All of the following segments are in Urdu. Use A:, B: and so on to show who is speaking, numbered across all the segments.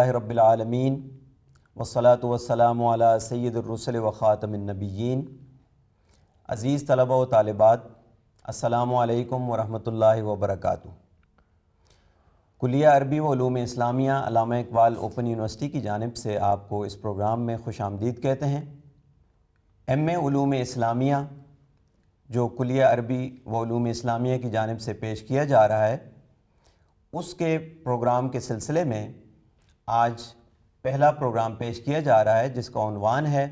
A: الحمدللہ رب العالمین والصلاة والسلام علی سید الرسل و خاتم النبیین۔ عزیز طلبہ و طالبات، السلام علیکم ورحمۃ اللہ وبرکاتہ۔ کلیہ عربی و علوم اسلامیہ علامہ اقبال اوپن یونیورسٹی کی جانب سے آپ کو اس پروگرام میں خوش آمدید کہتے ہیں۔ ایم اے علوم اسلامیہ جو کلیہ عربی و علوم اسلامیہ کی جانب سے پیش کیا جا رہا ہے، اس کے پروگرام کے سلسلے میں آج پہلا پروگرام پیش کیا جا رہا ہے جس کا عنوان ہے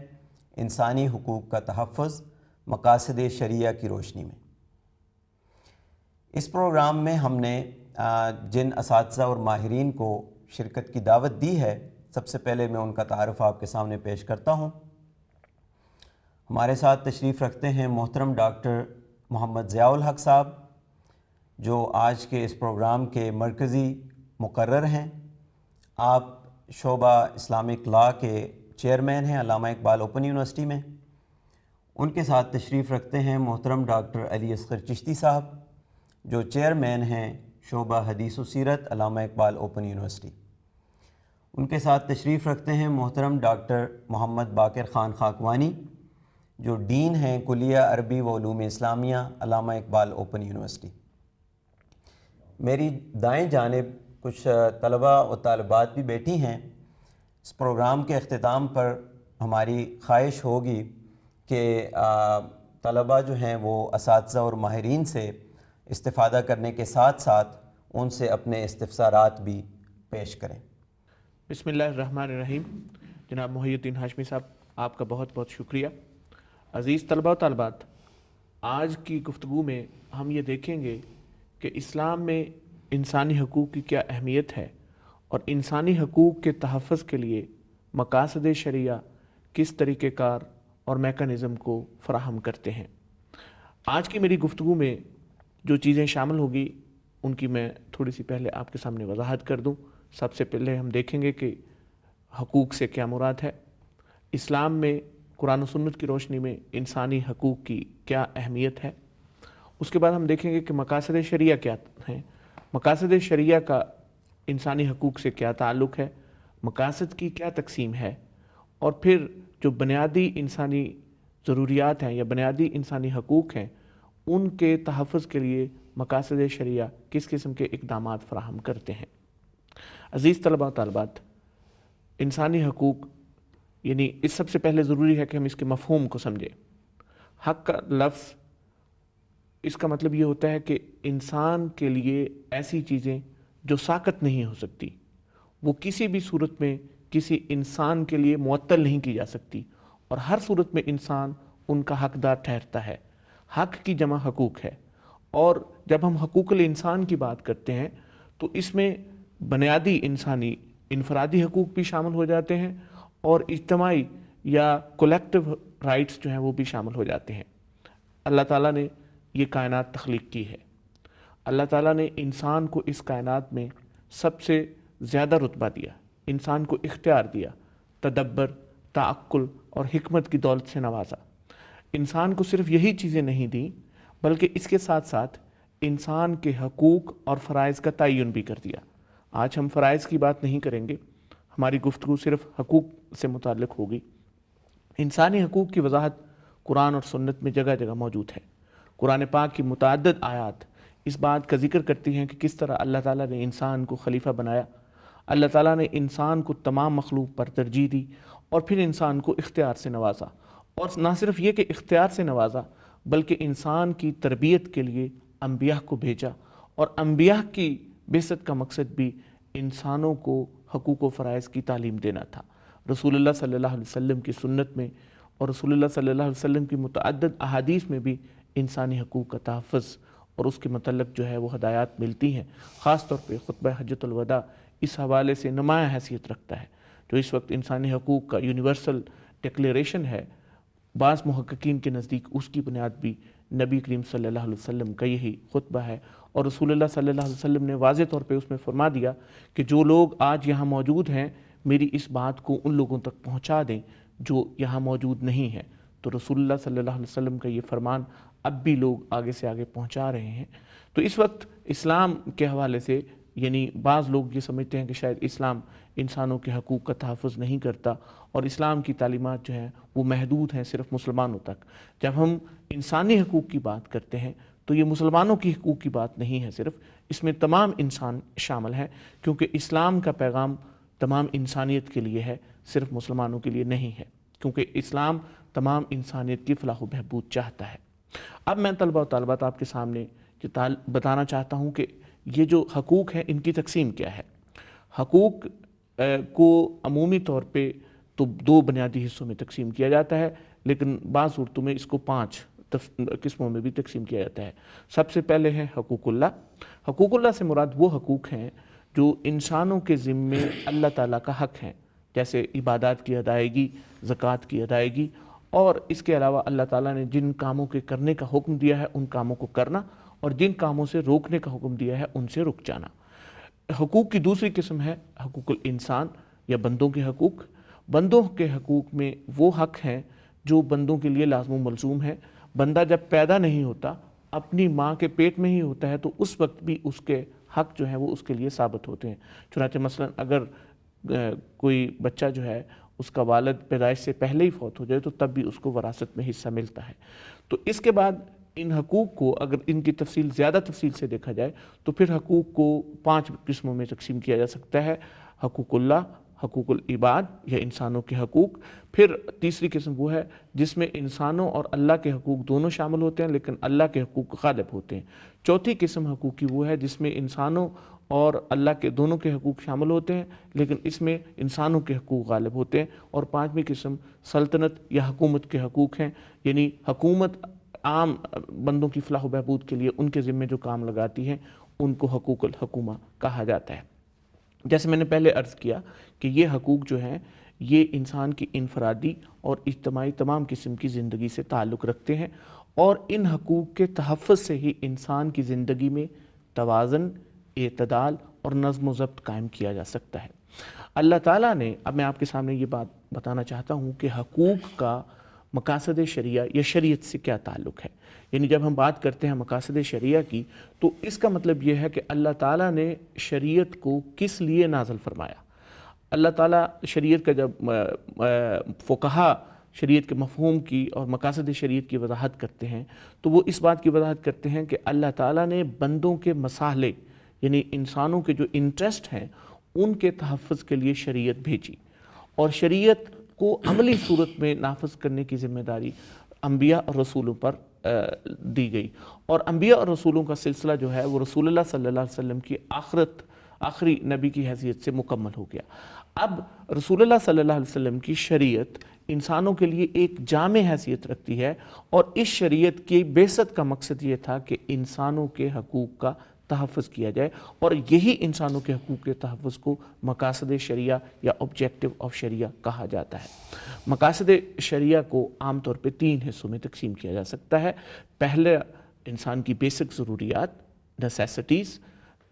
A: انسانی حقوق کا تحفظ مقاصد شریعہ کی روشنی میں۔ اس پروگرام میں ہم نے جن اساتذہ اور ماہرین کو شرکت کی دعوت دی ہے، سب سے پہلے میں ان کا تعارف آپ کے سامنے پیش کرتا ہوں۔ ہمارے ساتھ تشریف رکھتے ہیں محترم ڈاکٹر محمد ضیاء الحق صاحب، جو آج کے اس پروگرام کے مرکزی مقرر ہیں۔ آپ شعبہ اسلامک لاء کے چیئرمین ہیں علامہ اقبال اوپن یونیورسٹی میں۔ ان کے ساتھ تشریف رکھتے ہیں محترم ڈاکٹر علی اصغر چشتی صاحب، جو چیئرمین ہیں شعبہ حدیث و سیرت علامہ اقبال اوپن یونیورسٹی۔ ان کے ساتھ تشریف رکھتے ہیں محترم ڈاکٹر محمد باقر خان خاکوانی، جو ڈین ہیں کلیہ عربی و علوم اسلامیہ علامہ اقبال اوپن یونیورسٹی۔ میری دائیں جانب کچھ طلبہ و طالبات بھی بیٹھی ہیں۔ اس پروگرام کے اختتام پر ہماری خواہش ہوگی کہ طلبہ جو ہیں وہ اساتذہ اور ماہرین سے استفادہ کرنے کے ساتھ ساتھ ان سے اپنے استفسارات بھی پیش کریں۔
B: بسم اللہ الرحمن الرحیم۔ جناب محی الدین ہاشمی صاحب، آپ کا بہت بہت شکریہ۔ عزیز طلبہ و طالبات، آج کی گفتگو میں ہم یہ دیکھیں گے کہ اسلام میں انسانی حقوق کی کیا اہمیت ہے اور انسانی حقوق کے تحفظ کے لیے مقاصد شریعہ کس طریقہ کار اور میکانزم کو فراہم کرتے ہیں۔ آج کی میری گفتگو میں جو چیزیں شامل ہوگی ان کی میں تھوڑی سی پہلے آپ کے سامنے وضاحت کر دوں۔ سب سے پہلے ہم دیکھیں گے کہ حقوق سے کیا مراد ہے، اسلام میں قرآن و سنت کی روشنی میں انسانی حقوق کی کیا اہمیت ہے۔ اس کے بعد ہم دیکھیں گے کہ مقاصد شریعہ کیا ہیں، مقاصد شریعہ کا انسانی حقوق سے کیا تعلق ہے، مقاصد کی کیا تقسیم ہے، اور پھر جو بنیادی انسانی ضروریات ہیں یا بنیادی انسانی حقوق ہیں ان کے تحفظ کے لیے مقاصد شریعہ کس قسم کے اقدامات فراہم کرتے ہیں۔ عزیز طلبہ و طالبات، انسانی حقوق یعنی اس سب سے پہلے ضروری ہے کہ ہم اس کے مفہوم کو سمجھیں۔ حق کا لفظ، اس کا مطلب یہ ہوتا ہے کہ انسان کے لیے ایسی چیزیں جو ساقط نہیں ہو سکتی، وہ کسی بھی صورت میں کسی انسان کے لیے معطل نہیں کی جا سکتی، اور ہر صورت میں انسان ان کا حقدار ٹھہرتا ہے۔ حق کی جمع حقوق ہے، اور جب ہم حقوق الانسان کی بات کرتے ہیں تو اس میں بنیادی انسانی انفرادی حقوق بھی شامل ہو جاتے ہیں اور اجتماعی یا کولیکٹیو رائٹس جو ہیں وہ بھی شامل ہو جاتے ہیں۔ اللہ تعالیٰ نے یہ کائنات تخلیق کی ہے۔ اللہ تعالیٰ نے انسان کو اس کائنات میں سب سے زیادہ رتبہ دیا، انسان کو اختیار دیا، تدبر، تعقل اور حکمت کی دولت سے نوازا۔ انسان کو صرف یہی چیزیں نہیں دیں بلکہ اس کے ساتھ ساتھ انسان کے حقوق اور فرائض کا تعین بھی کر دیا۔ آج ہم فرائض کی بات نہیں کریں گے، ہماری گفتگو صرف حقوق سے متعلق ہوگی۔ انسانی حقوق کی وضاحت قرآن اور سنت میں جگہ جگہ موجود ہے۔ قرآن پاک کی متعدد آیات اس بات کا ذکر کرتی ہیں کہ کس طرح اللہ تعالیٰ نے انسان کو خلیفہ بنایا، اللہ تعالیٰ نے انسان کو تمام مخلوق پر ترجیح دی اور پھر انسان کو اختیار سے نوازا، اور نہ صرف یہ کہ اختیار سے نوازا بلکہ انسان کی تربیت کے لیے انبیاء کو بھیجا، اور انبیاء کی بعثت کا مقصد بھی انسانوں کو حقوق و فرائض کی تعلیم دینا تھا۔ رسول اللہ صلی اللہ علیہ وسلم کی سنت میں اور رسول اللہ صلی اللہ علیہ وسلم کی متعدد احادیث میں بھی انسانی حقوق کا تحفظ اور اس کے متعلق جو ہے وہ ہدایات ملتی ہیں۔ خاص طور پہ خطبہ حجۃ الوداع اس حوالے سے نمایاں حیثیت رکھتا ہے، جو اس وقت انسانی حقوق کا یونیورسل ڈکلیریشن ہے۔ بعض محققین کے نزدیک اس کی بنیاد بھی نبی کریم صلی اللہ علیہ وسلم کا یہی خطبہ ہے، اور رسول اللہ صلی اللہ علیہ وسلم نے واضح طور پہ اس میں فرما دیا کہ جو لوگ آج یہاں موجود ہیں میری اس بات کو ان لوگوں تک پہنچا دیں جو یہاں موجود نہیں ہیں۔ تو رسول اللہ صلی اللہ علیہ وسلم کا یہ فرمان اب بھی لوگ آگے سے آگے پہنچا رہے ہیں۔ تو اس وقت اسلام کے حوالے سے یعنی بعض لوگ یہ سمجھتے ہیں کہ شاید اسلام انسانوں کے حقوق کا تحفظ نہیں کرتا اور اسلام کی تعلیمات جو ہیں وہ محدود ہیں صرف مسلمانوں تک۔ جب ہم انسانی حقوق کی بات کرتے ہیں تو یہ مسلمانوں کی حقوق کی بات نہیں ہے صرف، اس میں تمام انسان شامل ہیں، کیونکہ اسلام کا پیغام تمام انسانیت کے لیے ہے، صرف مسلمانوں کے لیے نہیں ہے، کیونکہ اسلام تمام انسانیت کی فلاح و بہبود چاہتا ہے۔ اب میں طلبہ و طالبات آپ کے سامنے بتانا چاہتا ہوں کہ یہ جو حقوق ہیں ان کی تقسیم کیا ہے۔ حقوق کو عمومی طور پہ تو دو بنیادی حصوں میں تقسیم کیا جاتا ہے، لیکن بعض صورتوں میں اس کو 5 قسموں میں بھی تقسیم کیا جاتا ہے۔ سب سے پہلے ہے حقوق اللہ۔ حقوق اللہ سے مراد وہ حقوق ہیں جو انسانوں کے ذمے اللہ تعالیٰ کا حق ہیں، جیسے عبادات کی ادائیگی، زکوٰۃ کی ادائیگی، اور اس کے علاوہ اللہ تعالیٰ نے جن کاموں کے کرنے کا حکم دیا ہے ان کاموں کو کرنا، اور جن کاموں سے روکنے کا حکم دیا ہے ان سے رک جانا۔ حقوق کی دوسری قسم ہے حقوق الانسان یا بندوں کے حقوق۔ بندوں کے حقوق میں وہ حق ہیں جو بندوں کے لیے لازم و ملزوم ہیں۔ بندہ جب پیدا نہیں ہوتا، اپنی ماں کے پیٹ میں ہی ہوتا ہے، تو اس وقت بھی اس کے حق جو ہیں وہ اس کے لیے ثابت ہوتے ہیں۔ چنانچہ مثلا اگر کوئی بچہ جو ہے اس کا والد پیدائش سے پہلے ہی فوت ہو جائے تو تب بھی اس کو وراثت میں حصہ ملتا ہے۔ تو اس کے بعد ان حقوق کو اگر ان کی تفصیل زیادہ تفصیل سے دیکھا جائے تو پھر حقوق کو 5 قسموں میں تقسیم کیا جا سکتا ہے۔ حقوق اللہ، حقوق العباد یا انسانوں کے حقوق، پھر تیسری قسم وہ ہے جس میں انسانوں اور اللہ کے حقوق دونوں شامل ہوتے ہیں لیکن اللہ کے حقوق غالب ہوتے ہیں۔ چوتھی قسم حقوق کی وہ ہے جس میں انسانوں اور اللہ کے دونوں کے حقوق شامل ہوتے ہیں لیکن اس میں انسانوں کے حقوق غالب ہوتے ہیں۔ اور 5ویں قسم سلطنت یا حکومت کے حقوق ہیں، یعنی حکومت عام بندوں کی فلاح و بہبود کے لیے ان کے ذمے جو کام لگاتی ہیں ان کو حقوق الحکومہ کہا جاتا ہے۔ جیسے میں نے پہلے عرض کیا کہ یہ حقوق جو ہیں یہ انسان کی انفرادی اور اجتماعی تمام قسم کی زندگی سے تعلق رکھتے ہیں، اور ان حقوق کے تحفظ سے ہی انسان کی زندگی میں توازن، اعتدال اور نظم و ضبط قائم کیا جا سکتا ہے۔ اللہ تعالیٰ نے، اب میں آپ کے سامنے یہ بات بتانا چاہتا ہوں کہ حقوق کا مقاصد شریعہ یا شریعت سے کیا تعلق ہے۔ یعنی جب ہم بات کرتے ہیں مقاصد شریعہ کی تو اس کا مطلب یہ ہے کہ اللہ تعالیٰ نے شریعت کو کس لیے نازل فرمایا۔ اللہ تعالیٰ شریعت کا جب فقہا شریعت کے مفہوم کی اور مقاصد شریعت کی وضاحت کرتے ہیں تو وہ اس بات کی وضاحت کرتے ہیں کہ اللہ تعالیٰ نے بندوں کے مصالحے یعنی انسانوں کے جو انٹرسٹ ہیں ان کے تحفظ کے لیے شریعت بھیجی، اور شریعت کو عملی صورت میں نافذ کرنے کی ذمہ داری انبیاء اور رسولوں پر دی گئی، اور انبیاء اور رسولوں کا سلسلہ جو ہے وہ رسول اللہ صلی اللہ علیہ وسلم کی آخری نبی کی حیثیت سے مکمل ہو گیا۔ اب رسول اللہ صلی اللہ علیہ وسلم کی شریعت انسانوں کے لیے ایک جامع حیثیت رکھتی ہے، اور اس شریعت کی بعثت کا مقصد یہ تھا کہ انسانوں کے حقوق کا تحفظ کیا جائے، اور یہی انسانوں کے حقوق کے تحفظ کو مقاصد شریعہ یا آبجیکٹو آف شریعہ کہا جاتا ہے۔ مقاصد شریعہ کو عام طور پہ 3 حصوں میں تقسیم کیا جا سکتا ہے۔ پہلے انسان کی بیسک ضروریات، نیسیسٹیز،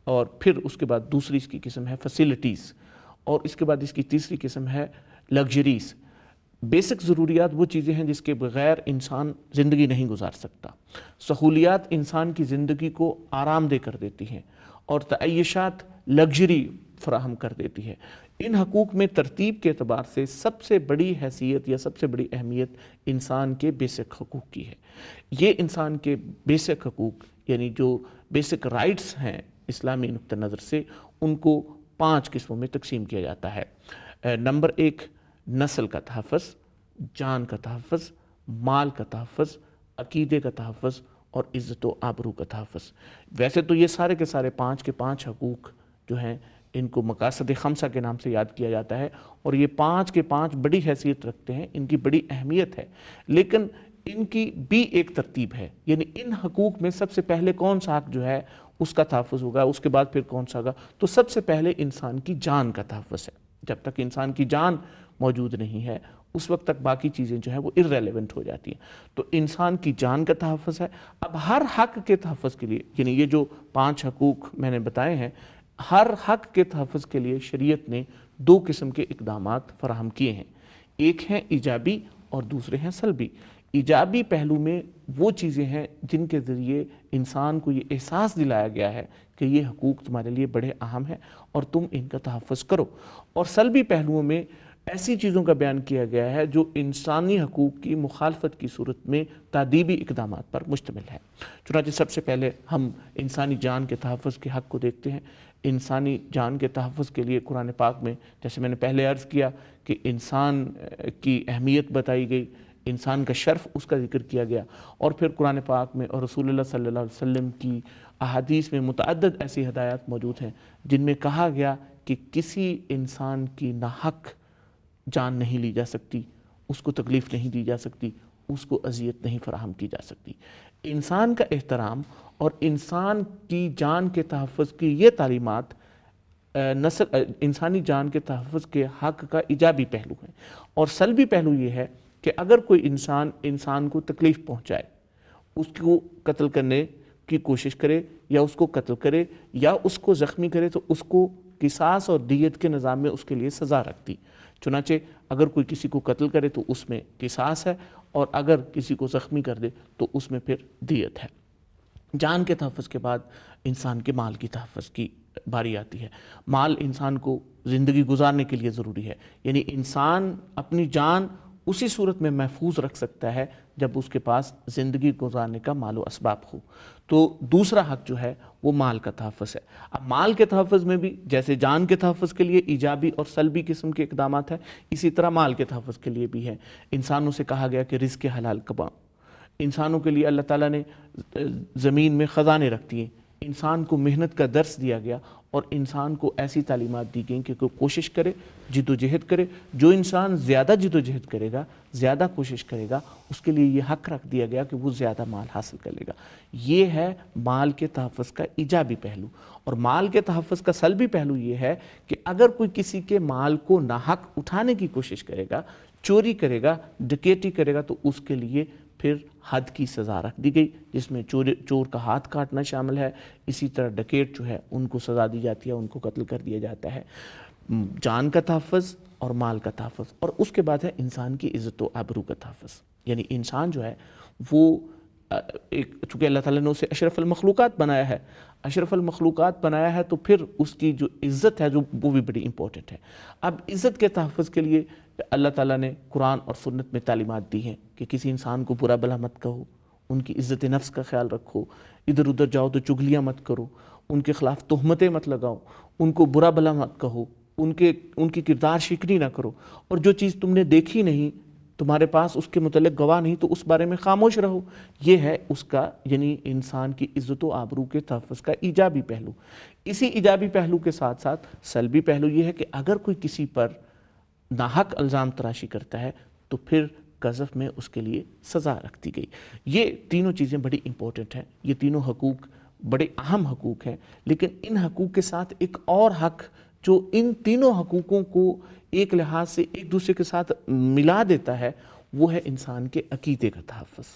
B: اور پھر اس کے بعد دوسری اس کی قسم ہے فیسیلٹیز، اور اس کے بعد اس کی تیسری قسم ہے لگژریز۔ بیسک ضروریات وہ چیزیں ہیں جس کے بغیر انسان زندگی نہیں گزار سکتا۔ سہولیات انسان کی زندگی کو آرام دہ کر دیتی ہیں، اور تعیشات لگژری فراہم کر دیتی ہے۔ ان حقوق میں ترتیب کے اعتبار سے سب سے بڑی حیثیت یا سب سے بڑی اہمیت انسان کے بیسک حقوق کی ہے۔ یہ انسان کے بیسک حقوق یعنی جو بیسک رائٹس ہیں اسلامی نقطہ نظر سے، ان کو 5 قسموں میں تقسیم کیا جاتا ہے۔ نمبر 1، نسل کا تحفظ، جان کا تحفظ، مال کا تحفظ، عقیدے کا تحفظ اور عزت و آبرو کا تحفظ۔ ویسے تو یہ سارے کے سارے 5 کے 5 حقوق جو ہیں ان کو مقاصد خمسہ کے نام سے یاد کیا جاتا ہے، اور یہ 5 کے 5 بڑی حیثیت رکھتے ہیں، ان کی بڑی اہمیت ہے، لیکن ان کی بھی ایک ترتیب ہے۔ یعنی ان حقوق میں سب سے پہلے کون سا حق جو ہے اس کا تحفظ ہوگا، اس کے بعد پھر کون سا ہوگا، تو سب سے پہلے انسان کی جان کا تحفظ ہے۔ جب تک انسان کی جان موجود نہیں ہے اس وقت تک باقی چیزیں جو ہیں وہ irrelevant ہو جاتی ہیں۔ تو انسان کی جان کا تحفظ ہے۔ اب ہر حق کے تحفظ کے لیے، یعنی یہ جو 5 حقوق میں نے بتائے ہیں، ہر حق کے تحفظ کے لیے شریعت نے 2 قسم کے اقدامات فراہم کیے ہیں۔ ایک ہیں ایجابی اور دوسرے ہیں سلبی۔ ایجابی پہلو میں وہ چیزیں ہیں جن کے ذریعے انسان کو یہ احساس دلایا گیا ہے کہ یہ حقوق تمہارے لیے بڑے اہم ہیں اور تم ان کا تحفظ کرو. اور سلبی پہلوؤں میں ایسی چیزوں کا بیان کیا گیا ہے جو انسانی حقوق کی مخالفت کی صورت میں تادیبی اقدامات پر مشتمل ہے. چنانچہ سب سے پہلے ہم انسانی جان کے تحفظ کے حق کو دیکھتے ہیں. انسانی جان کے تحفظ کے لیے قرآن پاک میں جیسے میں نے پہلے عرض کیا کہ انسان کی اہمیت بتائی گئی، انسان کا شرف اس کا ذکر کیا گیا، اور پھر قرآن پاک میں اور رسول اللہ صلی اللہ علیہ وسلم کی احادیث میں متعدد ایسی ہدایات موجود ہیں جن میں کہا گیا کہ کسی انسان کی ناحق جان نہیں لی جا سکتی، اس کو تکلیف نہیں دی جا سکتی، اس کو اذیت نہیں فراہم کی جا سکتی. انسان کا احترام اور انسان کی جان کے تحفظ کی یہ تعلیمات انسانی جان کے تحفظ کے حق کا ایجابی پہلو ہے. اور سلبی پہلو یہ ہے کہ اگر کوئی انسان کو تکلیف پہنچائے، اس کو قتل کرنے کی کوشش کرے یا اس کو قتل کرے یا اس کو زخمی کرے تو اس کو قصاص اور دیت کے نظام میں اس کے لیے سزا رکھتی. چنانچہ اگر کوئی کسی کو قتل کرے تو اس میں قصاص ہے، اور اگر کسی کو زخمی کر دے تو اس میں پھر دیت ہے. جان کے تحفظ کے بعد انسان کے مال کی تحفظ کی باری آتی ہے. مال انسان کو زندگی گزارنے کے لیے ضروری ہے، یعنی انسان اپنی جان اسی صورت میں محفوظ رکھ سکتا ہے جب اس کے پاس زندگی گزارنے کا مال و اسباب ہو. تو دوسرا حق جو ہے وہ مال کا تحفظ ہے. اب مال کے تحفظ میں بھی جیسے جان کے تحفظ کے لیے ایجابی اور سلبی قسم کے اقدامات ہیں، اسی طرح مال کے تحفظ کے لیے بھی ہے. انسانوں سے کہا گیا کہ رزق حلال کماؤ. انسانوں کے لیے اللہ تعالیٰ نے زمین میں خزانے رکھ دیے، انسان کو محنت کا درس دیا گیا اور انسان کو ایسی تعلیمات دی گئیں کہ کوئی کوشش کرے، جد و جہد کرے. جو انسان زیادہ جد و جہد کرے گا، زیادہ کوشش کرے گا، اس کے لیے یہ حق رکھ دیا گیا کہ وہ زیادہ مال حاصل کر لے گا. یہ ہے مال کے تحفظ کا ایجابی پہلو. اور مال کے تحفظ کا سلبی پہلو یہ ہے کہ اگر کوئی کسی کے مال کو ناحق اٹھانے کی کوشش کرے گا، چوری کرے گا، ڈکیتی کرے گا، تو اس کے لیے پھر حد کی سزا رکھ دی گئی، جس میں چور کا ہاتھ کاٹنا شامل ہے. اسی طرح ڈکیٹ جو ہے ان کو سزا دی جاتی ہے، ان کو قتل کر دیا جاتا ہے. جان کا تحفظ اور مال کا تحفظ. اور اس کے بعد ہے انسان کی عزت و آبرو کا تحفظ. یعنی انسان جو ہے وہ چونکہ اللہ تعالیٰ نے اسے اشرف المخلوقات بنایا ہے، اشرف المخلوقات بنایا ہے تو پھر اس کی جو عزت ہے وہ بھی بڑی امپورٹنٹ ہے. اب عزت کے تحفظ کے لیے اللہ تعالیٰ نے قرآن اور سنت میں تعلیمات دی ہیں کہ کسی انسان کو برا بھلا مت کہو، ان کی عزت نفس کا خیال رکھو، ادھر ادھر جاؤ تو چغلیاں مت کرو، ان کے خلاف تہمتیں مت لگاؤ، ان کو برا بھلا مت کہو، ان کی کردار شکنی نہ کرو، اور جو چیز تم نے دیکھی نہیں، تمہارے پاس اس کے متعلق گواہ نہیں، تو اس بارے میں خاموش رہو. یہ ہے اس کا یعنی انسان کی عزت و آبرو کے تحفظ کا ایجابی پہلو. اسی ایجابی پہلو کے ساتھ ساتھ سلبی پہلو یہ ہے کہ اگر کوئی کسی پر ناحق الزام تراشی کرتا ہے تو پھر قذف میں اس کے لیے سزا رکھ دی گئی. یہ تینوں چیزیں بڑی امپورٹنٹ ہیں، یہ تینوں حقوق بڑے اہم حقوق ہیں. لیکن ان حقوق کے ساتھ ایک اور حق جو ان تینوں حقوقوں کو ایک لحاظ سے ایک دوسرے کے ساتھ ملا دیتا ہے وہ ہے انسان کے عقیدے کا تحفظ.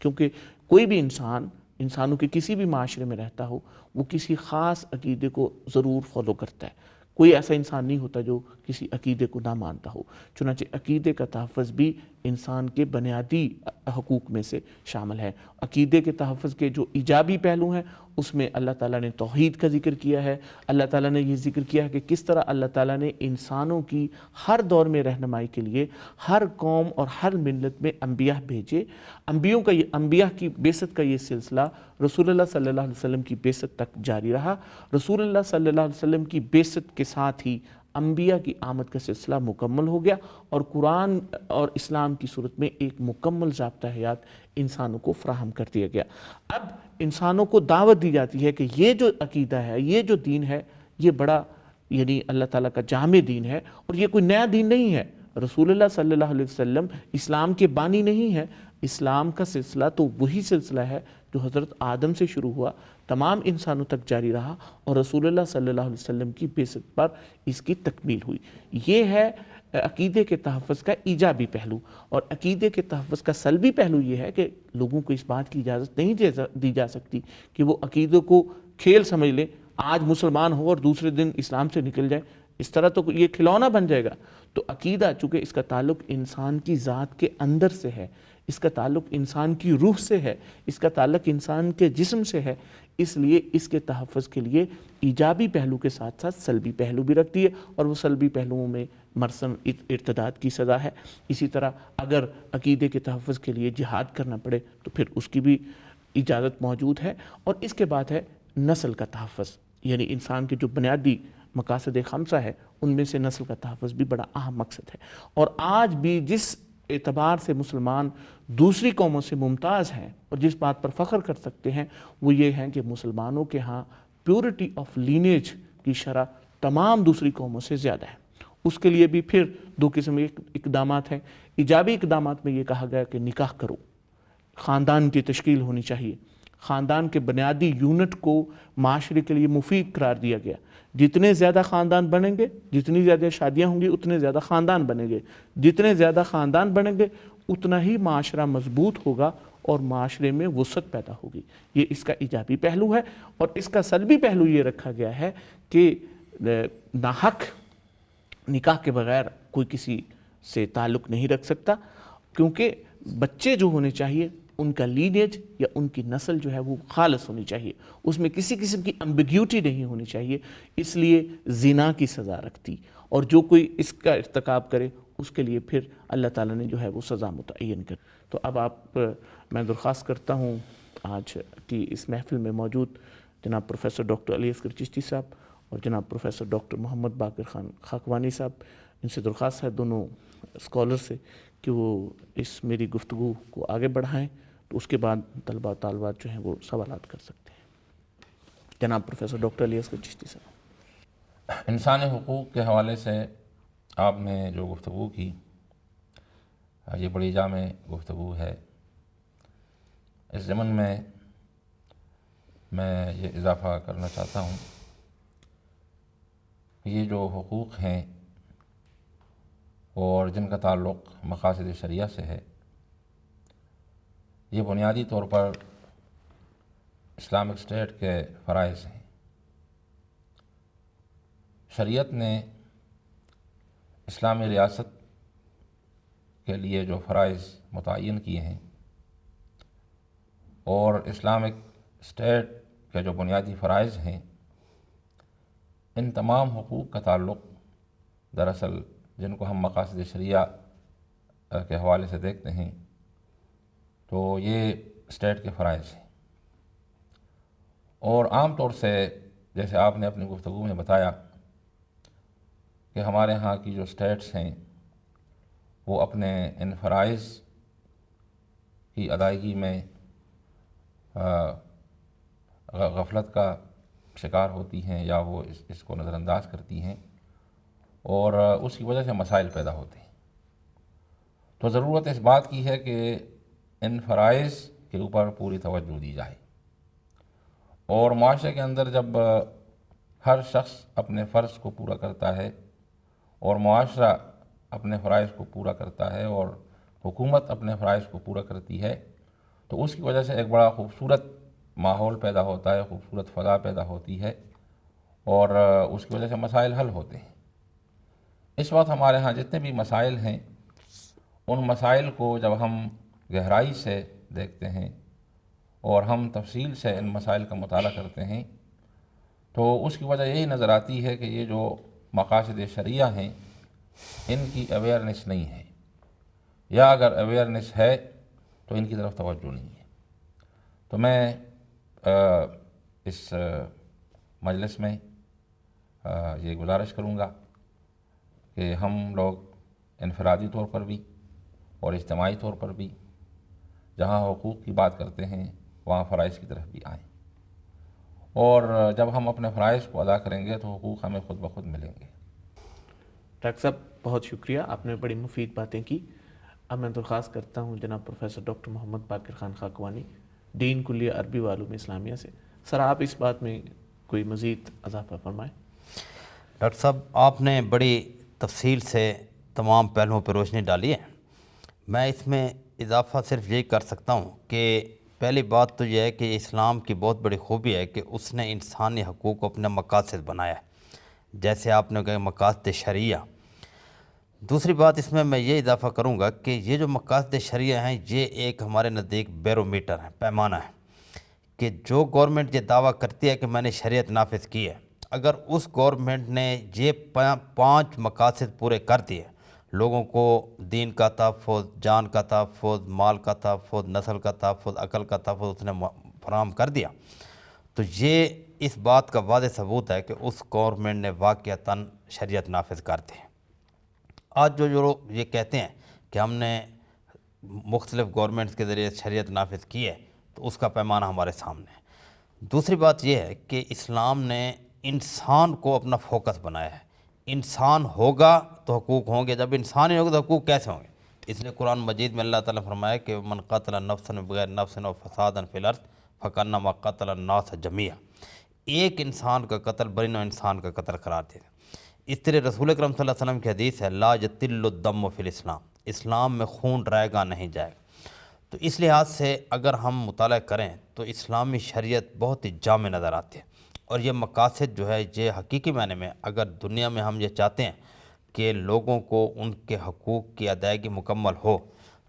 B: کیونکہ کوئی بھی انسانوں کے کسی بھی معاشرے میں رہتا ہو وہ کسی خاص عقیدے کو ضرور فالو کرتا ہے. کوئی ایسا انسان نہیں ہوتا جو کسی عقیدے کو نہ مانتا ہو. چنانچہ عقیدے کا تحفظ بھی انسان کے بنیادی حقوق میں سے شامل ہے. عقیدے کے تحفظ کے جو ایجابی پہلو ہیں اس میں اللہ تعالیٰ نے توحید کا ذکر کیا ہے. اللہ تعالیٰ نے یہ ذکر کیا ہے کہ کس طرح اللہ تعالیٰ نے انسانوں کی ہر دور میں رہنمائی کے لیے ہر قوم اور ہر ملت میں انبیاء بھیجے. انبیاء کی بعثت کا یہ سلسلہ رسول اللہ صلی اللہ علیہ وسلم کی بعثت تک جاری رہا. رسول اللہ صلی اللہ علیہ وسلم کی بعثت کے ساتھ ہی انبیاء کی آمد کا سلسلہ مکمل ہو گیا اور قرآن اور اسلام کی صورت میں ایک مکمل ضابطہ حیات انسانوں کو فراہم کر دیا گیا. اب انسانوں کو دعوت دی جاتی ہے کہ یہ جو عقیدہ ہے، یہ جو دین ہے، یہ بڑا یعنی اللہ تعالیٰ کا جامع دین ہے اور یہ کوئی نیا دین نہیں ہے. رسول اللہ صلی اللہ علیہ وسلم اسلام کے بانی نہیں ہے. اسلام کا سلسلہ تو وہی سلسلہ ہے جو حضرت آدم سے شروع ہوا، تمام انسانوں تک جاری رہا اور رسول اللہ صلی اللہ علیہ وسلم کی بعثت پر اس کی تکمیل ہوئی. یہ ہے عقیدے کے تحفظ کا ایجابی پہلو. اور عقیدے کے تحفظ کا سلبی پہلو یہ ہے کہ لوگوں کو اس بات کی اجازت نہیں دی جا سکتی کہ وہ عقیدے کو کھیل سمجھ لیں، آج مسلمان ہو اور دوسرے دن اسلام سے نکل جائے. اس طرح تو یہ کھلونا بن جائے گا. تو عقیدہ چونکہ اس کا تعلق انسان کی ذات کے اندر سے ہے، اس کا تعلق انسان کی روح سے ہے، اس کا تعلق انسان کے جسم سے ہے، اس لیے اس کے تحفظ کے لیے ایجابی پہلو کے ساتھ ساتھ سلبی پہلو بھی رکھتی ہے، اور وہ سلبی پہلوؤں میں مرسم ارتداد کی سزا ہے۔ اسی طرح اگر عقیدے کے تحفظ کے لیے جہاد کرنا پڑے تو پھر اس کی بھی اجازت موجود ہے۔ اور اس کے بعد ہے نسل کا تحفظ، یعنی انسان کے جو بنیادی مقاصد خمسہ ہے ان میں سے نسل کا تحفظ بھی بڑا اہم مقصد ہے۔ اور آج بھی جس اعتبار سے مسلمان دوسری قوموں سے ممتاز ہیں اور جس بات پر فخر کر سکتے ہیں وہ یہ ہے کہ مسلمانوں کے ہاں پیورٹی آف لینیج کی شرح تمام دوسری قوموں سے زیادہ ہے۔ اس کے لیے بھی پھر دو قسم کے اقدامات ہیں۔ ایجابی اقدامات میں یہ کہا گیا کہ نکاح کرو، خاندان کی تشکیل ہونی چاہیے، خاندان کے بنیادی یونٹ کو معاشرے کے لیے مفید قرار دیا گیا۔ جتنے زیادہ خاندان بنیں گے، جتنی زیادہ شادیاں ہوں گی، اتنے زیادہ خاندان بنیں گے، جتنے زیادہ خاندان بنیں گے اتنا ہی معاشرہ مضبوط ہوگا اور معاشرے میں وسعت پیدا ہوگی۔ یہ اس کا ایجابی پہلو ہے۔ اور اس کا سلبی پہلو یہ رکھا گیا ہے کہ ناحق نکاح کے بغیر کوئی کسی سے تعلق نہیں رکھ سکتا، کیونکہ بچے جو ہونے چاہیے ان کا لینیج یا ان کی نسل جو ہے وہ خالص ہونی چاہیے، اس میں کسی قسم کی امبیگیوٹی نہیں ہونی چاہیے۔ اس لیے زنا کی سزا رکھتی، اور جو کوئی اس کا ارتکاب کرے اس کے لیے پھر اللہ تعالیٰ نے جو ہے وہ سزا متعین کر۔ تو اب میں درخواست کرتا ہوں آج کی اس محفل میں موجود جناب پروفیسر ڈاکٹر علی اصغر چشتی صاحب اور جناب پروفیسر ڈاکٹر محمد باقر خان خاکوانی صاحب، ان سے درخواست ہے دونوں اسکالر سے کہ وہ اس میری گفتگو کو آگے بڑھائیں، تو اس کے بعد طلباء و طالبات جو ہیں وہ سوالات کر سکتے ہیں۔ جناب پروفیسر ڈاکٹر علی اصغر چشتی صاحب۔
C: انسانی حقوق کے حوالے سے آپ نے جو گفتگو کی یہ بڑی جامع گفتگو ہے۔ اس ضمن میں یہ اضافہ کرنا چاہتا ہوں کہ یہ جو حقوق ہیں اور جن کا تعلق مقاصد شریعہ سے ہے، یہ بنیادی طور پر اسلامک اسٹیٹ کے فرائض ہیں۔ شریعت نے اسلامی ریاست کے لیے جو فرائض متعین کیے ہیں اور اسلامک اسٹیٹ کے جو بنیادی فرائض ہیں، ان تمام حقوق کا تعلق دراصل جن کو ہم مقاصد شریعہ کے حوالے سے دیکھتے ہیں تو یہ اسٹیٹ کے فرائض ہیں۔ اور عام طور سے جیسے آپ نے اپنی گفتگو میں بتایا کہ ہمارے ہاں کی جو اسٹیٹس ہیں وہ اپنے ان فرائض کی ادائیگی میں غفلت کا شکار ہوتی ہیں یا وہ اس کو نظر انداز کرتی ہیں، اور اس کی وجہ سے مسائل پیدا ہوتے ہیں۔ تو ضرورت اس بات کی ہے کہ ان فرائض کے اوپر پوری توجہ دی جائے، اور معاشرے کے اندر جب ہر شخص اپنے فرض کو پورا کرتا ہے اور معاشرہ اپنے فرائض کو پورا کرتا ہے اور حکومت اپنے فرائض کو پورا کرتی ہے، تو اس کی وجہ سے ایک بڑا خوبصورت ماحول پیدا ہوتا ہے، خوبصورت فضا پیدا ہوتی ہے، اور اس کی وجہ سے مسائل حل ہوتے ہیں۔ اس وقت ہمارے ہاں جتنے بھی مسائل ہیں ان مسائل کو جب ہم گہرائی سے دیکھتے ہیں اور ہم تفصیل سے ان مسائل کا مطالعہ کرتے ہیں تو اس کی وجہ یہی نظر آتی ہے کہ یہ جو مقاصد شریعہ ہیں ان کی اویئرنیس نہیں ہے، یا اگر اویئرنیس ہے تو ان کی طرف توجہ نہیں ہے۔ تو میں اس مجلس میں یہ گزارش کروں گا کہ ہم لوگ انفرادی طور پر بھی اور اجتماعی طور پر بھی جہاں حقوق کی بات کرتے ہیں وہاں فرائض کی طرف بھی آئیں، اور جب ہم اپنے فرائض کو ادا کریں گے تو حقوق ہمیں خود بخود ملیں گے۔
B: ڈاکٹر صاحب بہت شکریہ، آپ نے بڑی مفید باتیں کی۔ اب میں درخواست کرتا ہوں جناب پروفیسر ڈاکٹر محمد باقر خان خاکوانی، ڈین کلیہ عربی و علوم اسلامیہ سے، سر آپ اس بات میں کوئی مزید اضافہ فرمائیں۔
D: ڈاکٹر صاحب آپ نے بڑی تفصیل سے تمام پہلوؤں پہ روشنی ڈالی ہے۔ میں اس میں اضافہ صرف یہی کر سکتا ہوں کہ پہلی بات تو یہ ہے کہ اسلام کی بہت بڑی خوبی ہے کہ اس نے انسانی حقوق کو اپنا مقاصد بنایا ہے، جیسے آپ نے کہا مقاصد شریعہ۔ دوسری بات اس میں یہ اضافہ کروں گا کہ یہ جو مقاصد شریعہ ہیں یہ ایک ہمارے نزدیک بیرومیٹر ہے، پیمانہ ہے کہ جو گورنمنٹ یہ دعویٰ کرتی ہے کہ میں نے شریعت نافذ کی ہے، اگر اس گورنمنٹ نے یہ 5 مقاصد پورے کر دیے، لوگوں کو دین کا تحفظ، جان کا تحفظ، مال کا تحفظ، نسل کا تحفظ، عقل کا تحفظ اس نے فراہم کر دیا، تو یہ اس بات کا واضح ثبوت ہے کہ اس گورنمنٹ نے واقعتاً شریعت نافذ کر دی ہے۔ آج جو لوگ یہ کہتے ہیں کہ ہم نے مختلف گورنمنٹس کے ذریعے شریعت نافذ کی ہے، تو اس کا پیمانہ ہمارے سامنے ہے۔ دوسری بات یہ ہے کہ اسلام نے انسان کو اپنا فوکس بنایا ہے۔ انسان ہوگا تو حقوق ہوں گے، جب انسان ہی ہوگا تو حقوق کیسے ہوں گے؟ اس لیے قرآن مجید میں اللہ تعالیٰ نے فرمایا کہ من قتل نفسا بغیر نفس و فسادا فی الارض فکانما قتل الناس جمیعا، ایک انسان کا قتل بنی نوع انسان کا قتل قرار دیا۔ اس طرح رسول اکرم صلی اللہ علیہ وسلم کی حدیث ہے لا یطل الدم فی الاسلام، اسلام میں خون رائے گا نہیں جائے گا۔ تو اس لحاظ سے اگر ہم مطالعہ کریں تو اسلامی شریعت بہت ہی جامع نظر آتی ہے، اور یہ مقاصد جو ہے یہ حقیقی معنی میں اگر دنیا میں ہم یہ چاہتے ہیں کہ لوگوں کو ان کے حقوق کی ادائیگی مکمل ہو،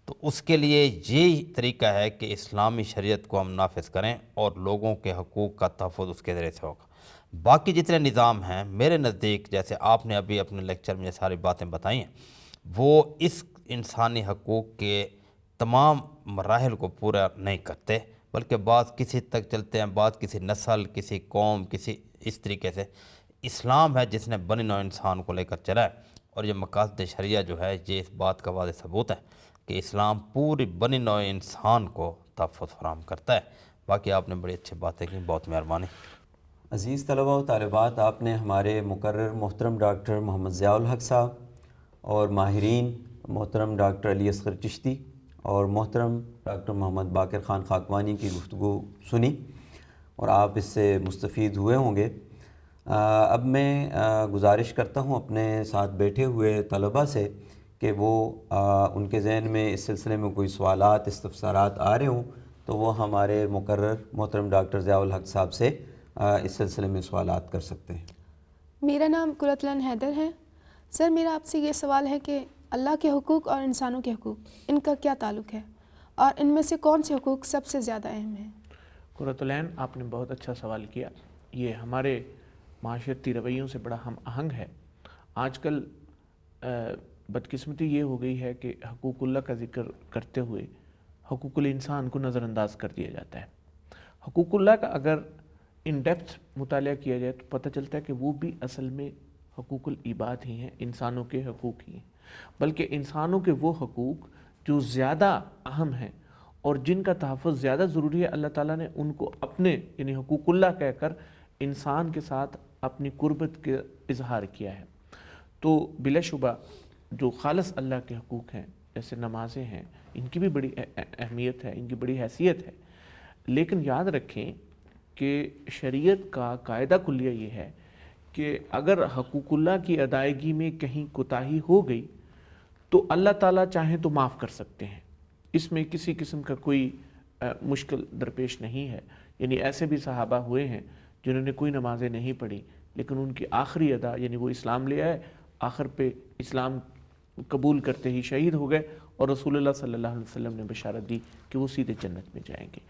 D: تو اس کے لیے یہی طریقہ ہے کہ اسلامی شریعت کو ہم نافذ کریں اور لوگوں کے حقوق کا تحفظ اس کے ذریعے سے ہوگا۔ باقی جتنے نظام ہیں میرے نزدیک، جیسے آپ نے ابھی اپنے لیکچر میں یہ ساری باتیں بتائی ہیں، وہ اس انسانی حقوق کے تمام مراحل کو پورا نہیں کرتے، بلکہ بعض کسی تک چلتے ہیں، بعض کسی نسل، کسی قوم، کسی اس طریقے سے۔ اسلام ہے جس نے بنی نوع انسان کو لے کر چلا ہے، اور یہ مقاصد شریعہ جو ہے یہ اس بات کا واضح ثبوت ہے کہ اسلام پوری بنی نوع انسان کو تحفظ فراہم کرتا ہے۔ باقی آپ نے بڑی اچھی باتیں کی، بہت مہربانی۔
A: عزیز طلباء و طالبات، آپ نے ہمارے مقرر محترم ڈاکٹر محمد ضیاء الحق صاحب اور ماہرین محترم ڈاکٹر علی اصغر چشتی اور محترم ڈاکٹر محمد باقر خان خاکوانی کی گفتگو سنی اور آپ اس سے مستفید ہوئے ہوں گے۔ اب میں گزارش کرتا ہوں اپنے ساتھ بیٹھے ہوئے طلباء سے کہ وہ ان کے ذہن میں اس سلسلے میں کوئی سوالات، استفسارات آ رہے ہوں تو وہ ہمارے مقرر محترم ڈاکٹر ضیاء الحق صاحب سے اس سلسلے میں سوالات کر سکتے ہیں۔
E: میرا نام قرۃ العین حیدر ہے۔ سر، میرا آپ سے یہ سوال ہے کہ اللہ کے حقوق اور انسانوں کے حقوق، ان کا کیا تعلق ہے، اور ان میں سے کون سے حقوق سب سے زیادہ اہم ہیں؟
B: قرۃ العین، آپ نے بہت اچھا سوال کیا۔ یہ ہمارے معاشرتی رویوں سے بڑا ہم آہنگ ہے۔ آج کل بدقسمتی یہ ہو گئی ہے کہ حقوق اللہ کا ذکر کرتے ہوئے حقوق الانسان کو نظر انداز کر دیا جاتا ہے۔ حقوق اللہ کا اگر ان ڈیپتھ مطالعہ کیا جائے تو پتہ چلتا ہے کہ وہ بھی اصل میں حقوق العباد ہی ہیں، انسانوں کے حقوق ہی ہیں، بلکہ انسانوں کے وہ حقوق جو زیادہ اہم ہیں اور جن کا تحفظ زیادہ ضروری ہے، اللہ تعالیٰ نے ان کو اپنے یعنی حقوق اللہ کہہ کر انسان کے ساتھ اپنی قربت کے اظہار کیا ہے۔ تو بلا شبہ جو خالص اللہ کے حقوق ہیں جیسے نمازیں ہیں، ان کی بھی بڑی اہمیت ہے، ان کی بڑی حیثیت ہے، لیکن یاد رکھیں کہ شریعت کا قاعدہ کلیہ یہ ہے کہ اگر حقوق اللہ کی ادائیگی میں کہیں کوتاہی ہو گئی تو اللہ تعالیٰ چاہیں تو معاف کر سکتے ہیں، اس میں کسی قسم کا کوئی مشکل درپیش نہیں ہے۔ یعنی ایسے بھی صحابہ ہوئے ہیں جنہوں نے کوئی نمازیں نہیں پڑھی لیکن ان کی آخری ادا یعنی وہ اسلام لے آئے، آخر پہ اسلام قبول کرتے ہی شہید ہو گئے، اور رسول اللہ صلی اللہ علیہ وسلم نے بشارت دی کہ وہ سیدھے جنت میں جائیں گے۔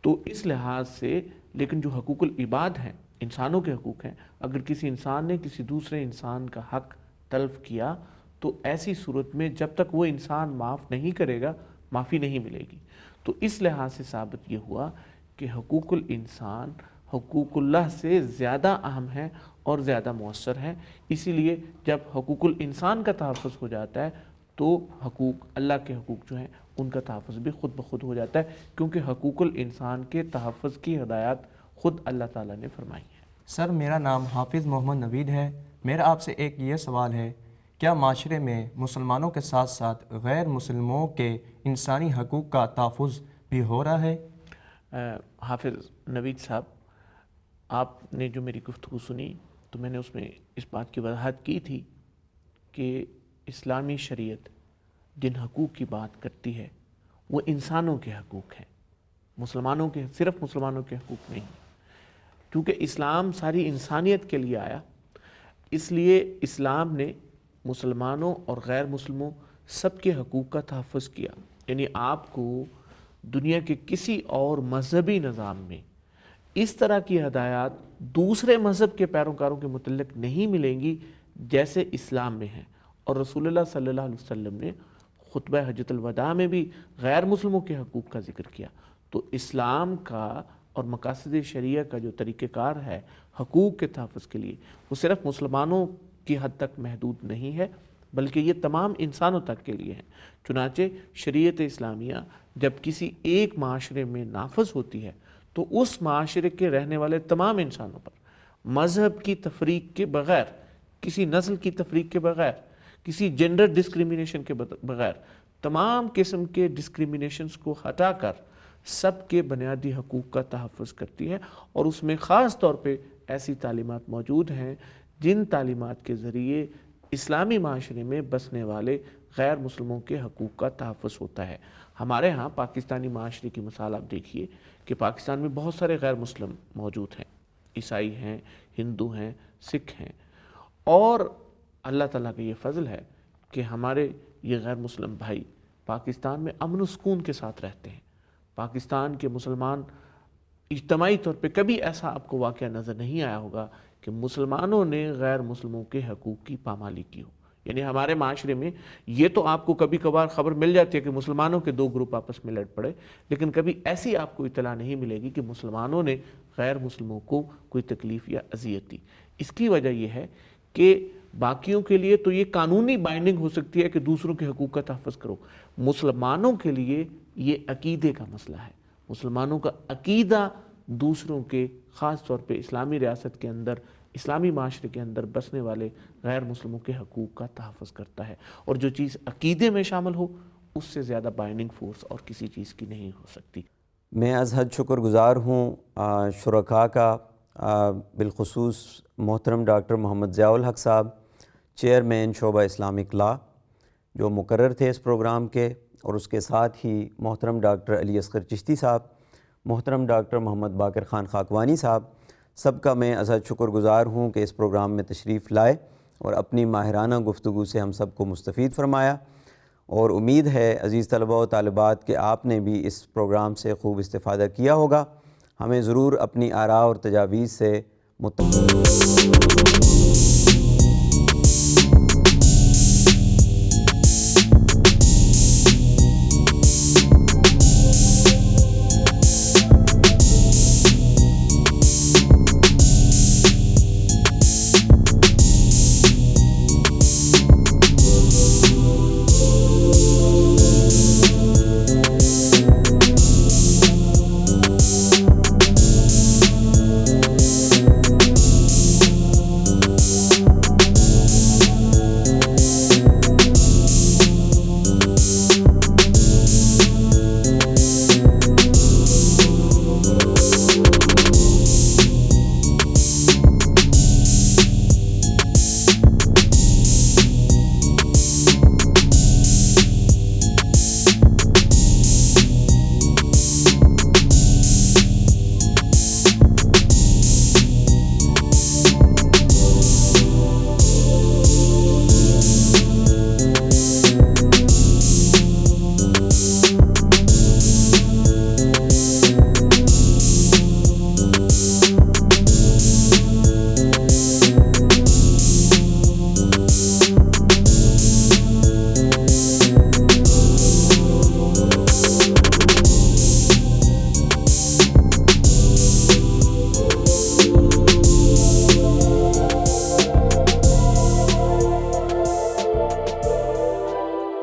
B: تو اس لحاظ سے لیکن جو حقوق العباد ہیں، انسانوں کے حقوق ہیں، اگر کسی انسان نے کسی دوسرے انسان کا حق تلف کیا تو ایسی صورت میں جب تک وہ انسان معاف نہیں کرے گا معافی نہیں ملے گی۔ تو اس لحاظ سے ثابت یہ ہوا کہ حقوق الانسان حقوق اللہ سے زیادہ اہم ہے اور زیادہ مؤثر ہے۔ اسی لیے جب حقوق الانسان کا تحفظ ہو جاتا ہے تو حقوق اللہ کے حقوق جو ہیں ان کا تحفظ بھی خود بخود ہو جاتا ہے، کیونکہ حقوق الانسان کے تحفظ کی ہدایات خود اللہ تعالیٰ نے فرمائی ہیں۔
F: سر، میرا نام حافظ محمد نوید ہے۔ میرا آپ سے ایک یہ سوال ہے، کیا معاشرے میں مسلمانوں کے ساتھ ساتھ غیر مسلموں کے انسانی حقوق کا تحفظ بھی ہو رہا ہے؟
B: حافظ نوید صاحب، آپ نے جو میری گفتگو سنی تو میں نے اس میں اس بات کی وضاحت کی تھی کہ اسلامی شریعت جن حقوق کی بات کرتی ہے وہ انسانوں کے حقوق ہیں، مسلمانوں کے، صرف مسلمانوں کے حقوق نہیں، کیونکہ اسلام ساری انسانیت کے لیے آیا، اس لیے اسلام نے مسلمانوں اور غیر مسلموں سب کے حقوق کا تحفظ کیا۔ یعنی آپ کو دنیا کے کسی اور مذہبی نظام میں اس طرح کی ہدایات دوسرے مذہب کے پیروکاروں کے متعلق نہیں ملیں گی جیسے اسلام میں ہیں۔ اور رسول اللہ صلی اللہ علیہ وسلم نے خطبہ حجۃ الوداع میں بھی غیر مسلموں کے حقوق کا ذکر کیا۔ تو اسلام کا اور مقاصد شریعہ کا جو طریقہ کار ہے حقوق کے تحفظ کے لیے، وہ صرف مسلمانوں کی حد تک محدود نہیں ہے، بلکہ یہ تمام انسانوں تک کے لیے ہے۔ چنانچہ شریعت اسلامیہ جب کسی ایک معاشرے میں نافذ ہوتی ہے تو اس معاشرے کے رہنے والے تمام انسانوں پر مذہب کی تفریق کے بغیر، کسی نسل کی تفریق کے بغیر، کسی جینڈر ڈسکریمنیشن کے بغیر، تمام قسم کے ڈسکریمنیشنز کو ہٹا کر سب کے بنیادی حقوق کا تحفظ کرتی ہے، اور اس میں خاص طور پہ ایسی تعلیمات موجود ہیں جن تعلیمات کے ذریعے اسلامی معاشرے میں بسنے والے غیر مسلموں کے حقوق کا تحفظ ہوتا ہے۔ ہمارے ہاں پاکستانی معاشرے کی مثال آپ دیکھیے کہ پاکستان میں بہت سارے غیر مسلم موجود ہیں، عیسائی ہیں، ہندو ہیں، سکھ ہیں، اور اللہ تعالیٰ کا یہ فضل ہے کہ ہمارے یہ غیر مسلم بھائی پاکستان میں امن و سکون کے ساتھ رہتے ہیں۔ پاکستان کے مسلمان اجتماعی طور پہ کبھی ایسا آپ کو واقعہ نظر نہیں آیا ہوگا کہ مسلمانوں نے غیر مسلموں کے حقوق کی پامالی کی ہو۔ یعنی ہمارے معاشرے میں یہ تو آپ کو کبھی کبھار خبر مل جاتی ہے کہ مسلمانوں کے دو گروپ آپس میں لڑ پڑے، لیکن کبھی ایسی آپ کو اطلاع نہیں ملے گی کہ مسلمانوں نے غیر مسلموں کو کوئی تکلیف یا اذیت دی۔ اس کی وجہ یہ ہے کہ باقیوں کے لیے تو یہ قانونی بائنڈنگ ہو سکتی ہے کہ دوسروں کے حقوق کا تحفظ کرو، مسلمانوں کے لیے یہ عقیدے کا مسئلہ ہے۔ مسلمانوں کا عقیدہ دوسروں کے، خاص طور پہ اسلامی ریاست کے اندر، اسلامی معاشرے کے اندر بسنے والے غیر مسلموں کے حقوق کا تحفظ کرتا ہے، اور جو چیز عقیدے میں شامل ہو اس سے زیادہ بائنڈنگ فورس اور کسی چیز کی نہیں ہو سکتی۔
A: میں از حد شکر گزار ہوں شرکاء کا، بالخصوص محترم ڈاکٹر محمد ضیاء الحق صاحب، چیئرمین شعبہ اسلامک لا، جو مقرر تھے اس پروگرام کے، اور اس کے ساتھ ہی محترم ڈاکٹر علی اصغر چشتی صاحب، محترم ڈاکٹر محمد باقر خان خاکوانی صاحب، سب کا میں از حد شکر گزار ہوں کہ اس پروگرام میں تشریف لائے اور اپنی ماہرانہ گفتگو سے ہم سب کو مستفید فرمایا، اور امید ہے عزیز طلباء و طالبات کہ آپ نے بھی اس پروگرام سے خوب استفادہ کیا ہوگا۔ ہمیں ضرور اپنی آراء اور تجاویز سے مطلع